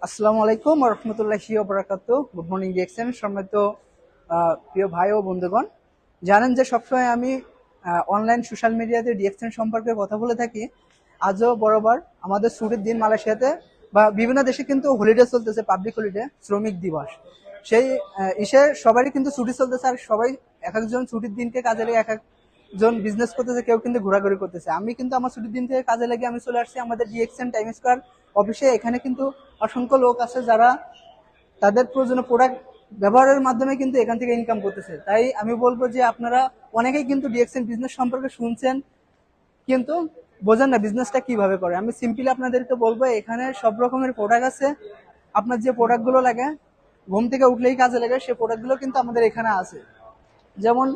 আসসালামু আলাইকুম ওয়া রাহমাতুল্লাহি ওয়া বারাকাতুহু। গুড মর্নিং ডিএক্সএন সম্মানিত প্রিয় ভাই ও বন্ধুগণ, জানেন যে সবসময় আমি অনলাইন সোশ্যাল মিডিয়াতে ডিএক্সএন সম্পর্কে কথা বলে থাকি। আজও বরাবর আমাদের ছুটির দিন মালয়েশিয়াতে বা বিভিন্ন দেশে কিন্তু হলিডে চলতেছে, পাবলিক হলিডে, শ্রমিক দিবস। সেই ইসে সবারই কিন্তু ছুটি চলতেছে, আর সবাই এক একজন ছুটির দিনকে কাজে লেগে এক একজন বিজনেস করতেছে, কেউ কিন্তু ঘোরাঘুরি করতেছে। আমি কিন্তু আমার ছুটির দিন থেকে কাজে লেগে আমি চলে আসছি আমাদের ডিএক্সএন টাইম স্কয়ার অফিসে। এখানে কিন্তু অসংখ্য লোক আছে যারা তাদের প্রয়োজনীয় প্রোডাক্ট ব্যবহারের মাধ্যমে কিন্তু এখান থেকে ইনকাম করতেছে। তাই আমি বলবো যে আপনারা অনেকেই কিন্তু ডিএক্সএন বিজনেস সম্পর্কে শুনছেন, কিন্তু বোঝেন না বিজনেসটা কিভাবে করে। আমি সিম্পলি আপনাদেরকে বলবো, এখানে সব রকমের প্রোডাক্ট আছে। আপনার যে প্রোডাক্টগুলো লাগে, ঘুম থেকে উঠলেই কাজে লাগে, সেই প্রোডাক্টগুলো কিন্তু আমাদের এখানে আছে। যেমন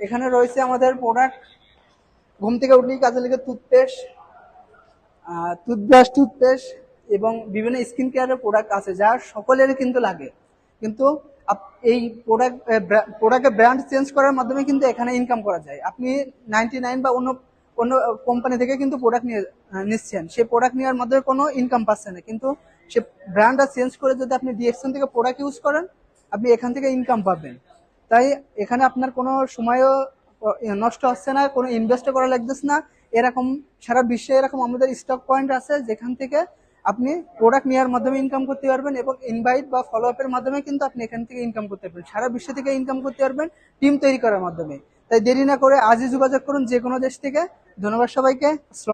এখানে রয়েছে আমাদের প্রোডাক্ট, ঘুম থেকে উঠলেই কাজে লাগে টুথপেস্ট, টুথপেস্ট এবং বিভিন্ন স্কিন কেয়ারের প্রোডাক্ট আছে যা সকলেরই কিন্তু লাগে। কিন্তু এই প্রোডাক্টের ব্র্যান্ড চেঞ্জ করার মাধ্যমে কিন্তু এখানে ইনকাম করা যায়। আপনি 99 বা অন্য অন্য কোম্পানি থেকে কিন্তু প্রোডাক্ট নিচ্ছেন, সেই প্রোডাক্ট নেওয়ার মাধ্যমে কোনো ইনকাম পাচ্ছেন না, কিন্তু সে ব্র্যান্ডটা চেঞ্জ করে যদি আপনি ডিএক্সএন থেকে প্রোডাক্ট ইউজ করেন, আপনি এখান থেকে ইনকাম পাবেন। তাই এখানে আপনার কোনো সময়ও নষ্ট হচ্ছে না, কোনো ইনভেস্ট করা লাগতেছে না। এরকম সারা বিশ্বে এরকম আমাদের স্টক পয়েন্ট আছে যেখান থেকে আপনি প্রোডাক্ট নেওয়ার মাধ্যমে ইনকাম করতে পারবেন, এবং ইনভাইট বা ফলো আপের মাধ্যমে কিন্তু আপনি এখান থেকে ইনকাম করতে পারবেন, সারা বিশ্ব থেকে ইনকাম করতে পারবেন টিম তৈরি করার মাধ্যমে। তাই দেরি না করে আজই যোগাযোগ করুন যে কোনো দেশ থেকে। ধন্যবাদ সবাইকে।